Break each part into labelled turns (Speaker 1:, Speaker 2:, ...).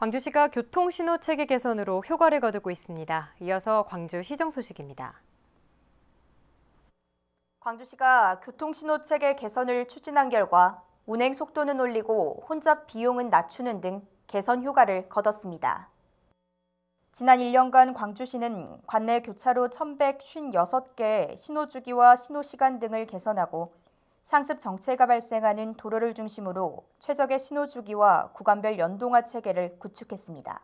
Speaker 1: 광주시가 교통신호체계 개선으로 효과를 거두고 있습니다. 이어서 광주시정 소식입니다.
Speaker 2: 광주시가 교통신호체계 개선을 추진한 결과 운행 속도는 올리고 혼잡 비용은 낮추는 등 개선 효과를 거뒀습니다. 지난 1년간 광주시는 관내 교차로 1,156개의 신호주기와 신호시간 등을 개선하고 상습 정체가 발생하는 도로를 중심으로 최적의 신호주기와 구간별 연동화 체계를 구축했습니다.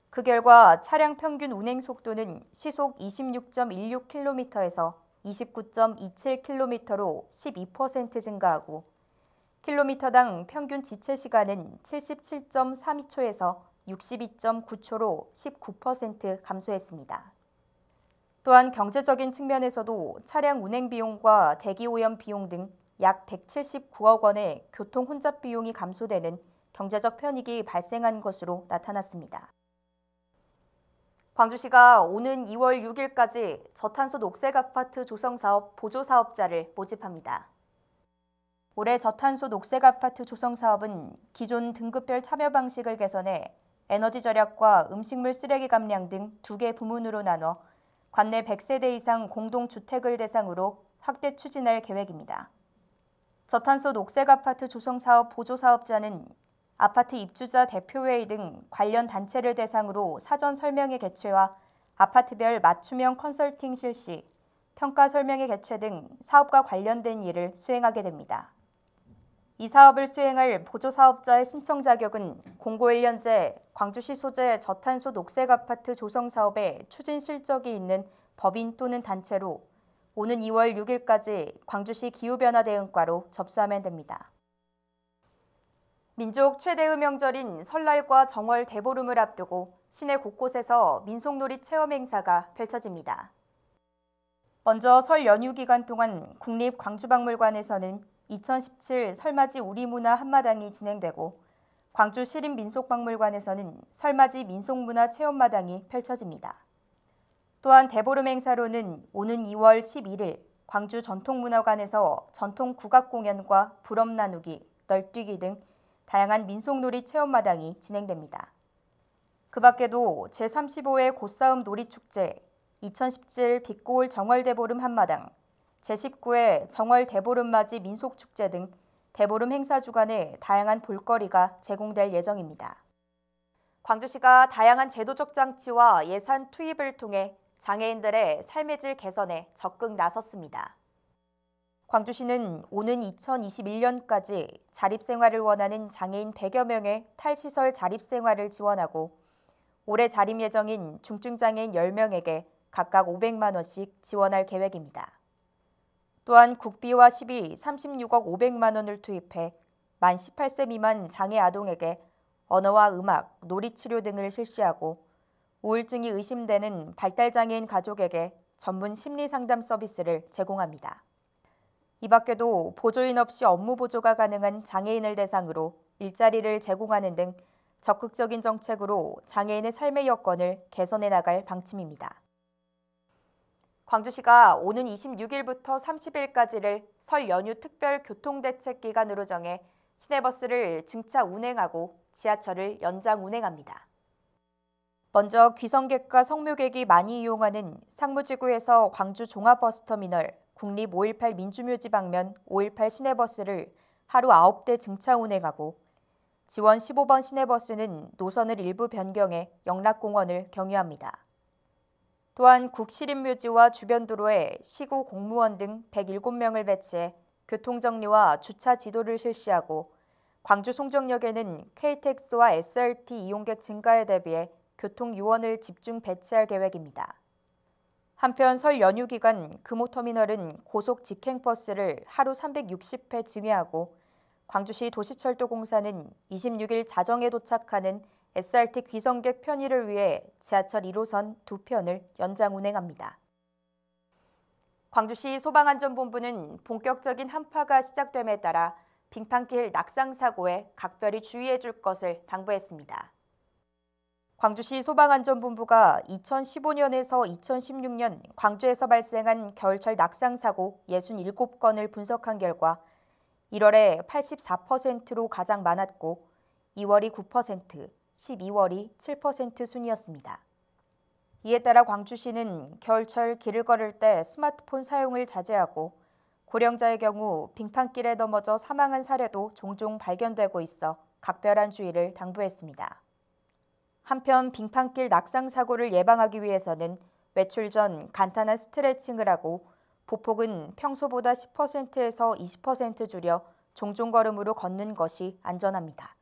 Speaker 2: 그 결과 차량 평균 운행 속도는 시속 26.16km에서 29.27km로 12% 증가하고 킬로미터당 평균 지체 시간은 77.32초에서 62.9초로 19% 감소했습니다. 또한 경제적인 측면에서도 차량 운행 비용과 대기 오염 비용 등 약 179억 원의 교통 혼잡 비용이 감소되는 경제적 편익이 발생한 것으로 나타났습니다. 광주시가 오는 2월 6일까지 저탄소 녹색 아파트 조성 사업 보조 사업자를 모집합니다. 올해 저탄소 녹색 아파트 조성 사업은 기존 등급별 참여 방식을 개선해 에너지 절약과 음식물 쓰레기 감량 등 2개 부문으로 나눠 관내 100세대 이상 공동주택을 대상으로 확대 추진할 계획입니다. 저탄소 녹색 아파트 조성 사업 보조 사업자는 아파트 입주자 대표회의 등 관련 단체를 대상으로 사전 설명회 개최와 아파트별 맞춤형 컨설팅 실시, 평가 설명회 개최 등 사업과 관련된 일을 수행하게 됩니다. 이 사업을 수행할 보조 사업자의 신청 자격은 공고 1년제 광주시 소재 저탄소 녹색 아파트 조성 사업에 추진 실적이 있는 법인 또는 단체로 오는 2월 6일까지 광주시 기후변화대응과로 접수하면 됩니다. 민족 최대의 명절인 설날과 정월 대보름을 앞두고 시내 곳곳에서 민속놀이 체험 행사가 펼쳐집니다. 먼저 설 연휴 기간 동안 국립광주박물관에서는 2017 설맞이 우리문화 한마당이 진행되고 광주 시립민속박물관에서는 설맞이 민속문화 체험마당이 펼쳐집니다. 또한 대보름 행사로는 오는 2월 11일 광주 전통문화관에서 전통 국악 공연과 부럽 나누기, 널뛰기 등 다양한 민속놀이 체험마당이 진행됩니다. 그 밖에도 제35회 곶싸움 놀이축제, 2017 빛고울 정월대보름 한마당, 제19회 정월 대보름맞이 민속축제 등 대보름 행사 주간에 다양한 볼거리가 제공될 예정입니다. 광주시가 다양한 제도적 장치와 예산 투입을 통해 장애인들의 삶의 질 개선에 적극 나섰습니다. 광주시는 오는 2021년까지 자립생활을 원하는 장애인 100여 명의 탈시설 자립생활을 지원하고 올해 자립 예정인 중증장애인 10명에게 각각 500만 원씩 지원할 계획입니다. 또한 국비와 시비 36억 500만 원을 투입해 만 18세 미만 장애 아동에게 언어와 음악, 놀이치료 등을 실시하고 우울증이 의심되는 발달장애인 가족에게 전문 심리상담 서비스를 제공합니다. 이 밖에도 보조인 없이 업무 보조가 가능한 장애인을 대상으로 일자리를 제공하는 등 적극적인 정책으로 장애인의 삶의 여건을 개선해 나갈 방침입니다. 광주시가 오는 26일부터 30일까지를 설 연휴 특별 교통대책 기간으로 정해 시내버스를 증차 운행하고 지하철을 연장 운행합니다. 먼저 귀성객과 성묘객이 많이 이용하는 상무지구에서 광주 종합버스터미널, 국립 518 민주묘지 방면 518 시내버스를 하루 9대 증차 운행하고 지원 15번 시내버스는 노선을 일부 변경해 영락공원을 경유합니다. 또한 국시립묘지와 주변 도로에 시구 공무원 등 107명을 배치해 교통정리와 주차 지도를 실시하고 광주 송정역에는 KTX와 SRT 이용객 증가에 대비해 교통요원을 집중 배치할 계획입니다. 한편 설 연휴 기간 금호터미널은 고속 직행버스를 하루 360회 증회하고 광주시 도시철도공사는 26일 자정에 도착하는 SRT 귀성객 편의를 위해 지하철 1호선 2편을 연장 운행합니다. 광주시 소방안전본부는 본격적인 한파가 시작됨에 따라 빙판길 낙상사고에 각별히 주의해 줄 것을 당부했습니다. 광주시 소방안전본부가 2015년에서 2016년 광주에서 발생한 겨울철 낙상사고 67건을 분석한 결과 1월에 84%로 가장 많았고 2월이 9%, 12월이 7% 순이었습니다. 이에 따라 광주시는 겨울철 길을 걸을 때 스마트폰 사용을 자제하고 고령자의 경우 빙판길에 넘어져 사망한 사례도 종종 발견되고 있어 각별한 주의를 당부했습니다. 한편 빙판길 낙상 사고를 예방하기 위해서는 외출 전 간단한 스트레칭을 하고 보폭은 평소보다 10%에서 20% 줄여 종종 걸음으로 걷는 것이 안전합니다.